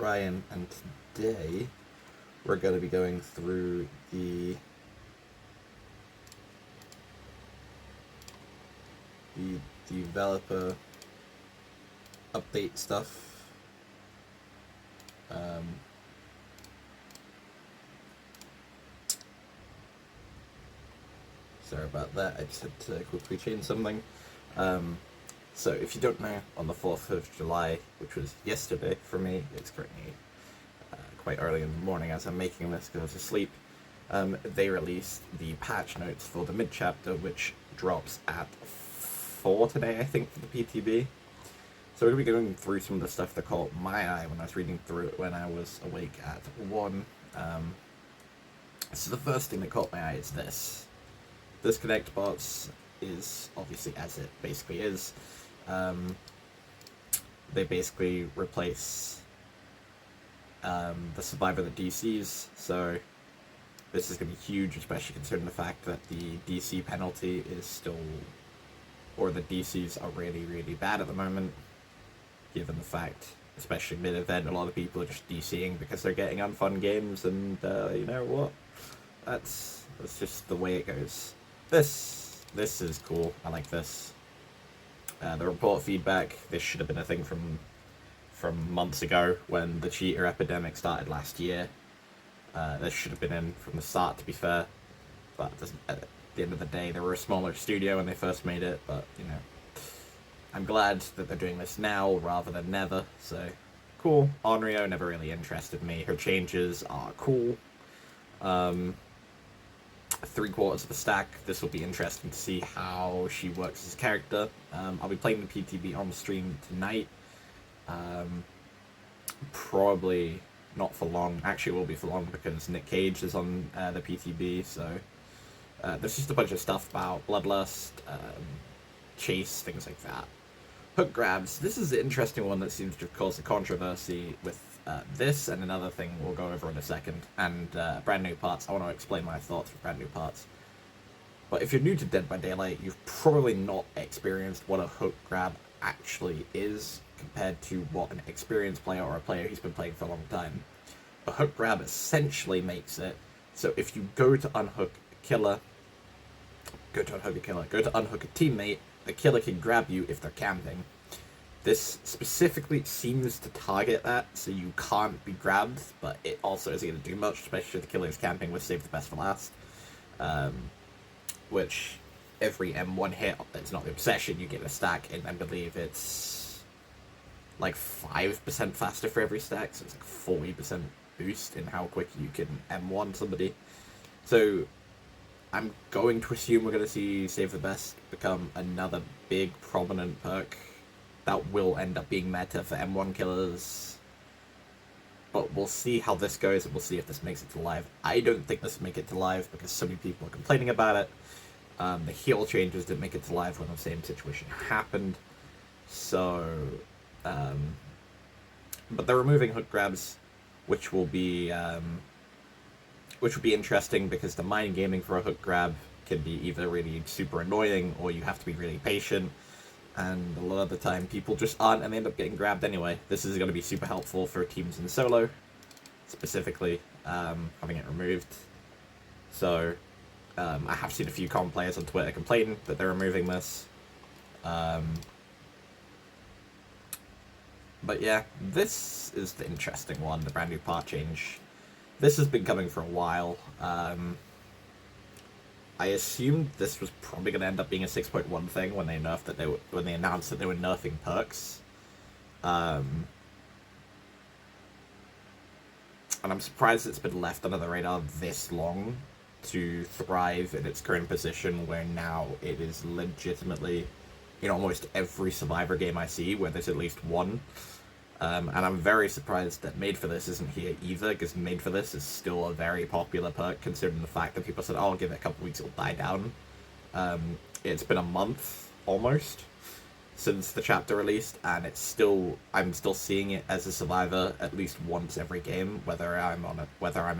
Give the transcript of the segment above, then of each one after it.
Ryan, and today we're going to be going through the developer update stuff. Sorry about that, I just had to quickly change something. So if you don't know, on the 4th of July, which was yesterday for me, it's currently quite early in the morning as I'm making this because I was asleep, they released the patch notes for the mid-chapter, which drops at 4 today, I think, for the PTB. So we're going to be going through some of the stuff that caught my eye when I was reading through it when I was awake at 1. So the first thing that caught my eye is this. This connect bots is obviously as it basically is. They basically replace the survivor that DCs, so this is going to be huge, especially considering the fact that the DC penalty is still, or the DCs are really, really bad at the moment, given the fact, especially mid-event, a lot of people are just DCing because they're getting unfun games, and you know what? That's just the way it goes. This is cool. I like this. The report feedback, this should have been a thing from months ago when the cheater epidemic started last year. This should have been in from the start, to be fair. But at the end of the day, they were a smaller studio when they first made it, but, you know, I'm glad that they're doing this now rather than never, so cool. Onryo never really interested me. Her changes are cool. 3/4 of a stack. This will be interesting to see how she works as a character. I'll be playing the PTB on the stream tonight. Probably not for long. Actually, it will be for long because Nick Cage is on the PTB, so there's just a bunch of stuff about Bloodlust, Chase, things like that. Hook grabs. This is the interesting one that seems to have caused a controversy with this and another thing we'll go over in a second, and brand new parts. I want to explain my thoughts for brand new parts. But if you're new to Dead by Daylight, you've probably not experienced what a hook grab actually is compared to what an experienced player or a player who's been playing for a long time. A hook grab essentially makes it so if you go to unhook a killer, go to unhook a teammate, the killer can grab you if they're camping. This specifically seems to target that, so you can't be grabbed, but it also isn't going to do much, especially if the killer is camping with Save the Best for Last. Which, every M1 hit, it's not the obsession, you get a stack, and I believe it's like 5% faster for every stack, so it's like 40% boost in how quick you can M1 somebody. So, I'm going to assume we're going to see Save the Best become another big, prominent perk that will end up being meta for M1 killers. But we'll see how this goes, and we'll see if this makes it to live. I don't think this will make it to live, because so many people are complaining about it. The heal changes didn't make it to live when the same situation happened. So, but they're removing hook grabs, which will be interesting, because the mind gaming for a hook grab can be either really super annoying, or you have to be really patient. And a lot of the time, people just aren't, and they end up getting grabbed anyway. This is going to be super helpful for teams in solo, specifically, having it removed. So, I have seen a few common players on Twitter complaining that they're removing this. But yeah, this is the interesting one, the brand new part change. This has been coming for a while. I assumed this was probably going to end up being a 6.1 thing when they announced that they were nerfing perks. And I'm surprised it's been left under the radar this long to thrive in its current position, where now it is legitimately in almost every Survivor game I see where there's at least one. And I'm very surprised that Made for This isn't here either, because Made for This is still a very popular perk, considering the fact that people said, oh, I'll give it a couple weeks, it'll die down. It's been a month, almost, since the chapter released, and I'm still seeing it as a Survivor at least once every game, whether I'm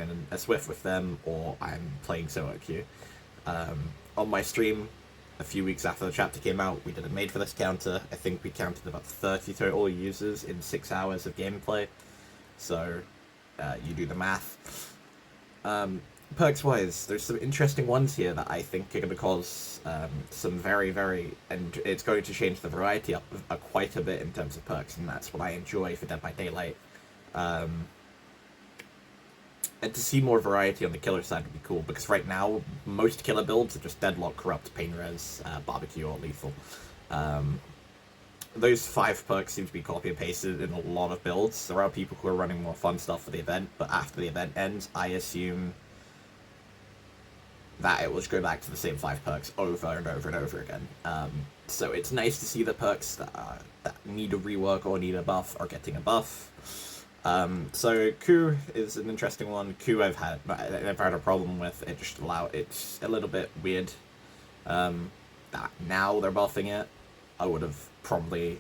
in a Swift with them, or I'm playing solo queue. On my stream, a few weeks after the chapter came out, we did a Made for This counter. I think we counted about 30 total users in 6 hours of gameplay. So you do the math. Perks-wise, there's some interesting ones here that I think are going to cause some and it's going to change the variety up quite a bit in terms of perks, and that's what I enjoy for Dead by Daylight. And to see more variety on the killer side would be cool, because right now, most killer builds are just Deadlock, Corrupt, Pain Res, Barbecue, or Lethal. Those 5 perks seem to be copy and pasted in a lot of builds. There are people who are running more fun stuff for the event, but after the event ends, I assume that it will just go back to the same 5 perks over and over and over again. So it's nice to see the perks that need a rework or need a buff are getting a buff. So Coup is an interesting one. Coup I've never had a problem with. It's a little bit weird that now they're buffing it. I would have probably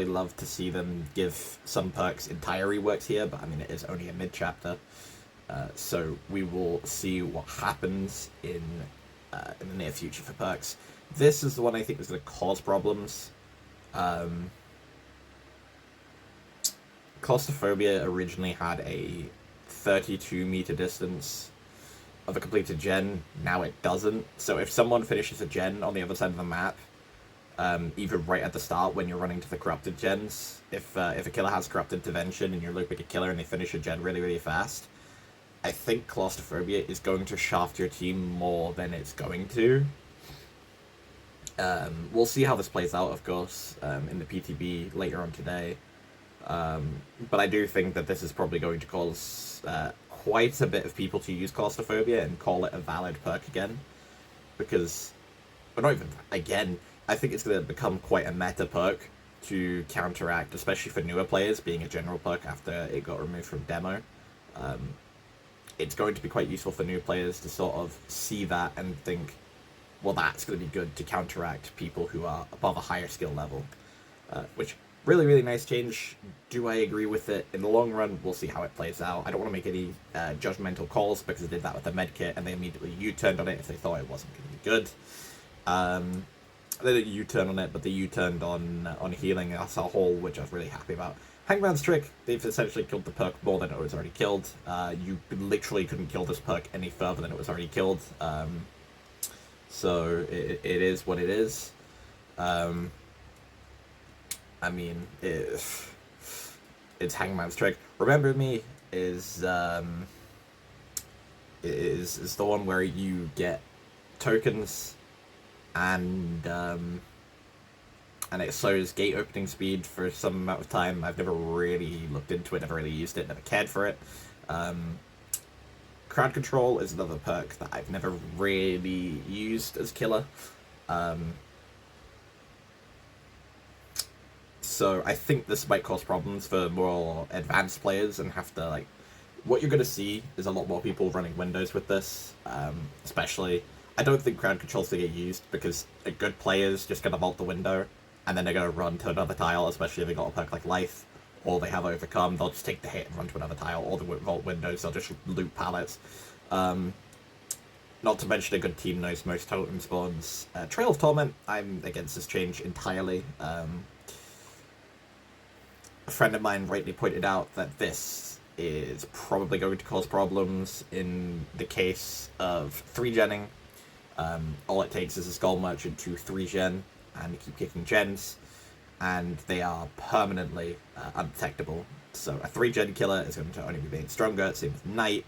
loved to see them give some perks entire reworks here, but I mean it is only a mid-chapter. So we will see what happens in the near future for perks. This is the one I think is going to cause problems. Claustrophobia originally had a 32 meter distance of a completed gen. Now it doesn't. So if someone finishes a gen on the other side of the map, even right at the start when you're running to the corrupted gens, if a killer has corrupted intervention and you're looping a killer and they finish a gen really, really fast, I think Claustrophobia is going to shaft your team more than it's going to. We'll see how this plays out, of course, in the PTB later on today. But I do think that this is probably going to cause quite a bit of people to use Claustrophobia and call it a valid perk again. Because, or not even again, I think it's going to become quite a meta perk to counteract, especially for newer players, being a general perk after it got removed from demo. It's going to be quite useful for new players to sort of see that and think, well, that's going to be good to counteract people who are above a higher skill level. Which, really, really nice change. Do I agree with it? In the long run, we'll see how it plays out. I don't want to make any judgmental calls, because they did that with the medkit, and they immediately U-turned on it if they thought it wasn't going to be good. They didn't U-turn on it, but they U-turned on healing as a whole, which I was really happy about. Hangman's Trick, they've essentially killed the perk more than it was already killed. You literally couldn't kill this perk any further than it was already killed. So it is what it is. I mean, it's Hangman's Trick. Remember Me is the one where you get tokens and it slows gate opening speed for some amount of time. I've never really looked into it, never really used it, never cared for it. Crowd Control is another perk that I've never really used as killer. So I think this might cause problems for more advanced players and have to, like... What you're going to see is a lot more people running Windows with this, especially... I don't think crowd control's going to get used, because a good player's just going to vault the window, and then they're going to run to another tile, especially if they got a perk like Life, or they have Overcome. They'll just take the hit and run to another tile, or they won't vault windows, they'll just loot pallets. Not to mention a good team knows most totem spawns. Trail of Torment, I'm against this change entirely. A friend of mine rightly pointed out that this is probably going to cause problems in the case of 3-genning. All it takes is a Skull Merchant to 3-gen, and you keep kicking gens, and they are permanently undetectable. So a 3-gen killer is going to only be made stronger, same with Knight.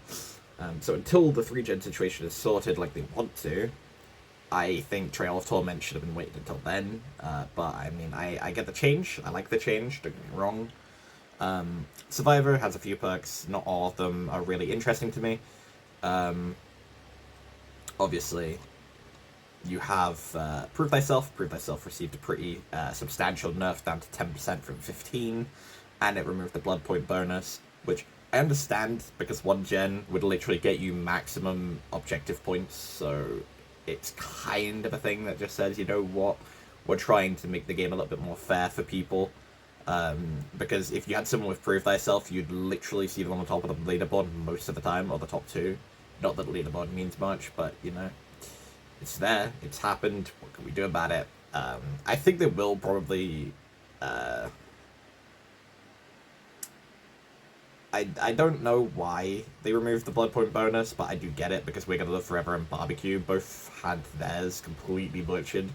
So until the 3-gen situation is sorted like they want to, I think Trail of Torment should have been waited until then. But I mean, I get the change, I like the change, don't get me wrong. Survivor has a few perks, not all of them are really interesting to me. Obviously, you have Prove Thyself. Prove Thyself received a pretty substantial nerf down to 10% from 15, and it removed the blood point bonus, which I understand, because 1 gen would literally get you maximum objective points, so it's kind of a thing that just says, you know what, we're trying to make the game a little bit more fair for people. Because if you had someone with Prove Thyself, you'd literally see them on the top of the leaderboard most of the time, or the top 2. Not that the leaderboard means much, but, you know, it's there, it's happened, what can we do about it? I think they will probably I don't know why they removed the blood point bonus, but I do get it because We're Gonna Live Forever and Barbecue both had theirs completely butchered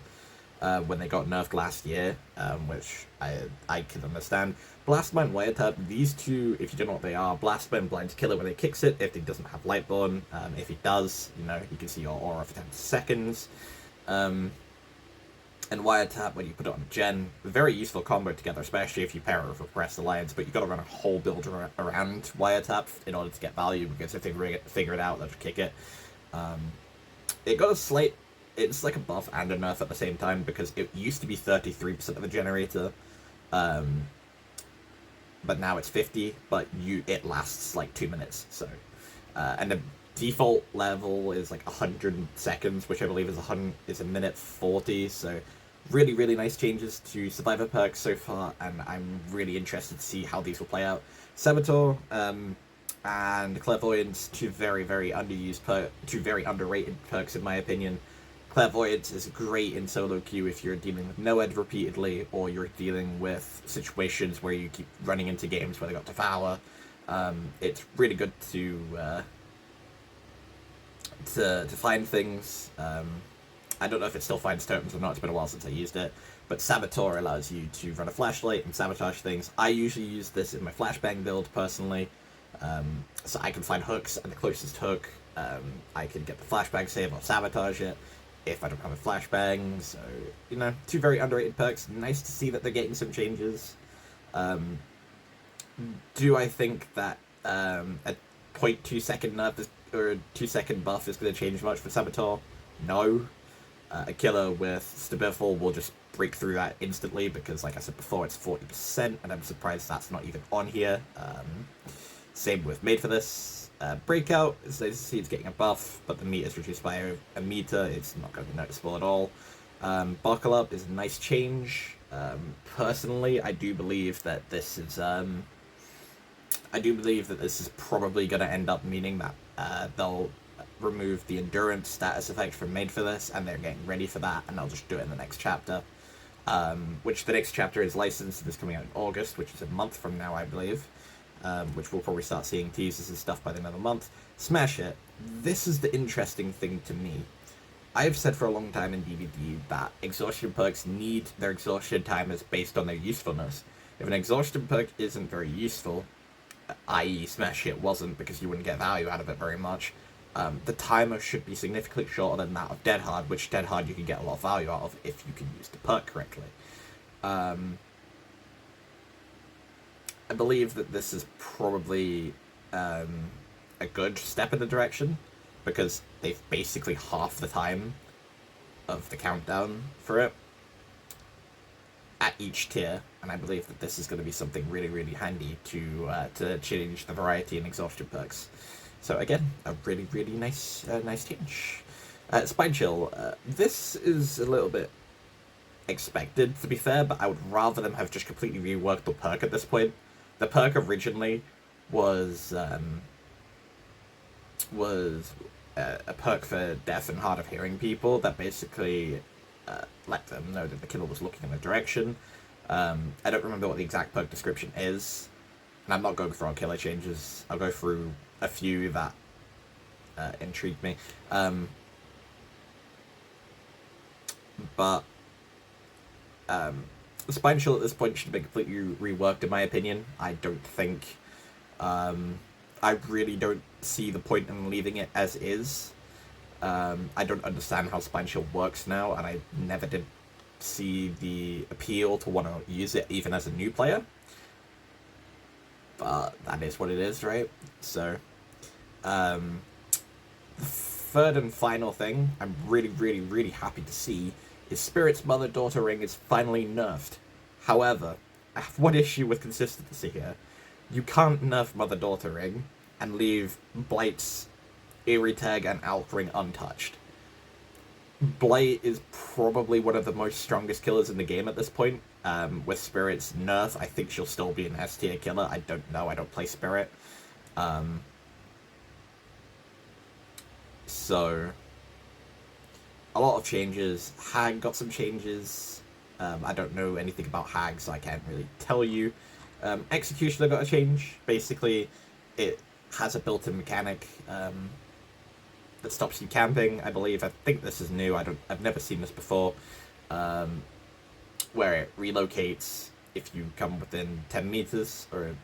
when they got nerfed last year, which I can understand. Blastman, Wiretap, these two, if you don't know what they are, Blastman blinds Killer when he kicks it, if he doesn't have Lightborn. If he does, you know, you can see your aura for 10 seconds. And Wiretap, when you put it on Gen, very useful combo together, especially if you pair it with Repressed Alliance, but you've got to run a whole build around Wiretap in order to get value, because if they figure it out, they'll just kick it. It got a slight... It's like a buff and a nerf at the same time, because it used to be 33% of a generator, but now it's 50, but it lasts like 2 minutes, so... and the default level is like 100 seconds, which I believe is a minute 40, so... Really, really nice changes to Survivor perks so far, and I'm really interested to see how these will play out. Saboteur and Clairvoyance, two very, very underrated perks in my opinion. Clairvoyance is great in solo queue if you're dealing with no-ed repeatedly, or you're dealing with situations where you keep running into games where they got Devour. It's really good to find things. I don't know if it still finds tokens or not, it's been a while since I used it, but Saboteur allows you to run a flashlight and sabotage things. I usually use this in my flashbang build, personally, so I can find hooks, and the closest hook, I can get the flashbang save or sabotage it, if I don't have a flashbang, so, you know, two very underrated perks. Nice to see that they're getting some changes. Do I think that a 0.2 second nerf or a 2 second buff is going to change much for Saboteur? No. A Killer with Stabiffle will just break through that instantly because, like I said before, it's 40%, and I'm surprised that's not even on here. Same with Made for This. Breakout, it's nice to see it's getting a buff, but the meter is reduced by a meter. It's not going to be noticeable at all. Buckle Up is a nice change. Personally, I do believe that this is probably going to end up meaning that they'll remove the endurance status effect from Made for This, and they're getting ready for that, and I'll just do it in the next chapter. Which the next chapter is licensed and is coming out in August, which is a month from now, I believe. Which we'll probably start seeing teasers and stuff by the end of the month. Smash it. This is the interesting thing to me. I have said for a long time in DVD that exhaustion perks need their exhaustion timers based on their usefulness. If an exhaustion perk isn't very useful, i.e. Smash Hit wasn't because you wouldn't get value out of it very much, the timer should be significantly shorter than that of Dead Hard, which Dead Hard you can get a lot of value out of if you can use the perk correctly. I believe that this is probably a good step in the direction, because they've basically half the time of the countdown for it at each tier, and I believe that this is going to be something really, really handy to change the variety in exhaustion perks. So again, a really, really nice change. Spine Chill, this is a little bit expected, to be fair, but I would rather them have just completely reworked the perk at this point. The perk originally was a perk for deaf and hard of hearing people that basically let them know that the killer was looking in a direction. I don't remember what the exact perk description is, and I'm not going through all killer changes. I'll go through a few that intrigued me. But the Spine Chill at this point should have been completely reworked, in my opinion. I don't think... I really don't see the point in leaving it as is. I don't understand how Spine Chill works now, and I never did see the appeal to want to use it even as a new player. But that is what it is, right? So, the third and final thing I'm really, really, really happy to see is Spirit's Mother-Daughter Ring is finally nerfed. However, I have one issue with consistency here. You can't nerf Mother-Daughter Ring and leave Blight's Eerie Tag and Alk Ring untouched. Blight is probably one of the most strongest killers in the game at this point. With Spirit's nerf, I think she'll still be an S tier killer. I don't know, I don't play Spirit. So, a lot of changes. Hag got some changes. I don't know anything about Hag, so I can't really tell you. Executioner got a change. Basically, it has a built-in mechanic that stops you camping, I believe. I think this is new. I've never seen this before. Where it relocates if you come within 10 meters, or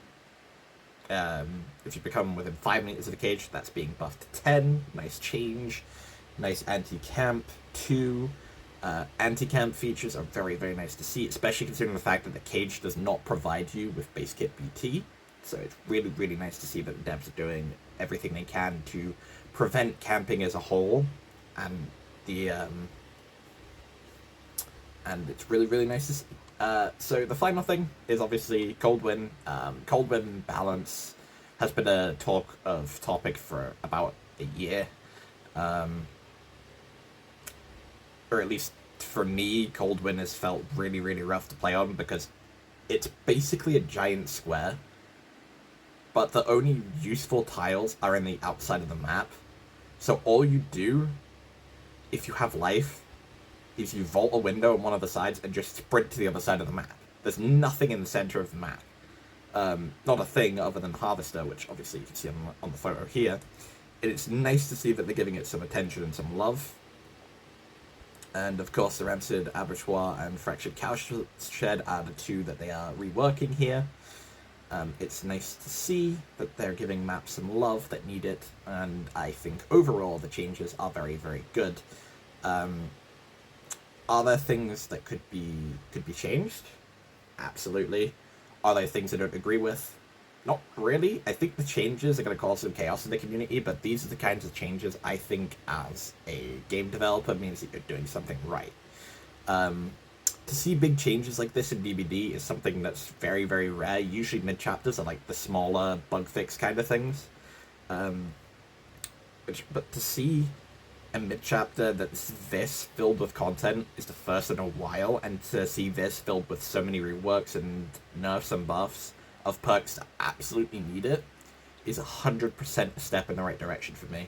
if you become within 5 meters of the cage, that's being buffed to 10. Nice change. Nice anti-camp 2. Anti-camp features are very, very nice to see, especially considering the fact that the cage does not provide you with base kit BT. So it's really, really nice to see that the devs are doing everything they can to prevent camping as a whole, and and it's really, really nice to see. So the final thing is obviously Cold Wind. Cold Wind balance has been a topic for about a year. Or at least for me, Cold Wind has felt really, really rough to play on, because it's basically a giant square, but the only useful tiles are in the outside of the map. So all you do, if you have life, is you vault a window on one of the sides and just sprint to the other side of the map. There's nothing in the center of the map. Not a thing other than Harvester, which obviously you can see on the photo here. And it's nice to see that they're giving it some attention and some love. And of course, the Rancid Abattoir and Fractured Cowshed are the two that they are reworking here. It's nice to see that they're giving maps some love that need it, and I think overall the changes are very, very good. Are there things that could be changed? Absolutely. Are there things I don't agree with? Not really. I think the changes are going to cause some chaos in the community, but these are the kinds of changes I think, as a game developer, means that you're doing something right. To see big changes like this in DBD is something that's very, very rare. Usually mid-chapters are like the smaller bug fix kind of things. But to see a mid-chapter that's this filled with content is the first in a while, and to see this filled with so many reworks and nerfs and buffs of perks that absolutely need it is 100% a step in the right direction for me.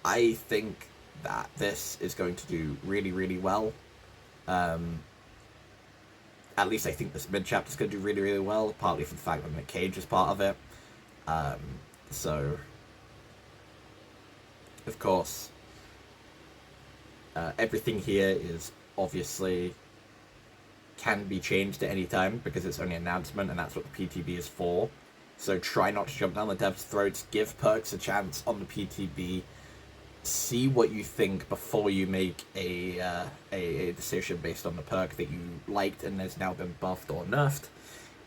I think that this is going to do really, really well. At least I think this mid-chapter is going to do really, really well, partly for the fact that Nick Cage is part of it. So, of course, everything here is obviously can be changed at any time, because it's only an announcement, and that's what the PTB is for. So try not to jump down the devs' throats, give perks a chance on the PTB, see what you think before you make a decision based on the perk that you liked and has now been buffed or nerfed.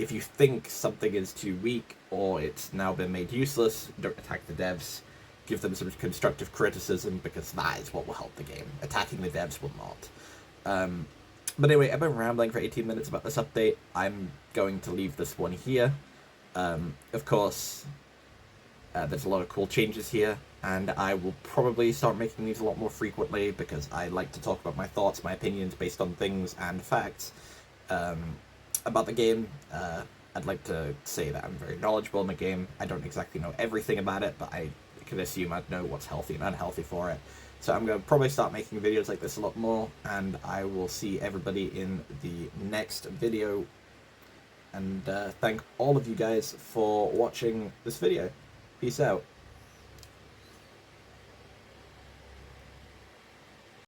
If you think something is too weak or it's now been made useless, don't attack the devs. Give them some constructive criticism, because that is what will help the game. Attacking the devs will not. But anyway, I've been rambling for 18 minutes about this update. I'm going to leave this one here. Of course, there's a lot of cool changes here, and I will probably start making these a lot more frequently, because I like to talk about my thoughts, my opinions based on things and facts about the game. I'd like to say that I'm very knowledgeable in the game. I don't exactly know everything about it, but I can assume I'd know what's healthy and unhealthy for it. So I'm going to probably start making videos like this a lot more, and I will see everybody in the next video. And thank all of you guys for watching this video. Peace out.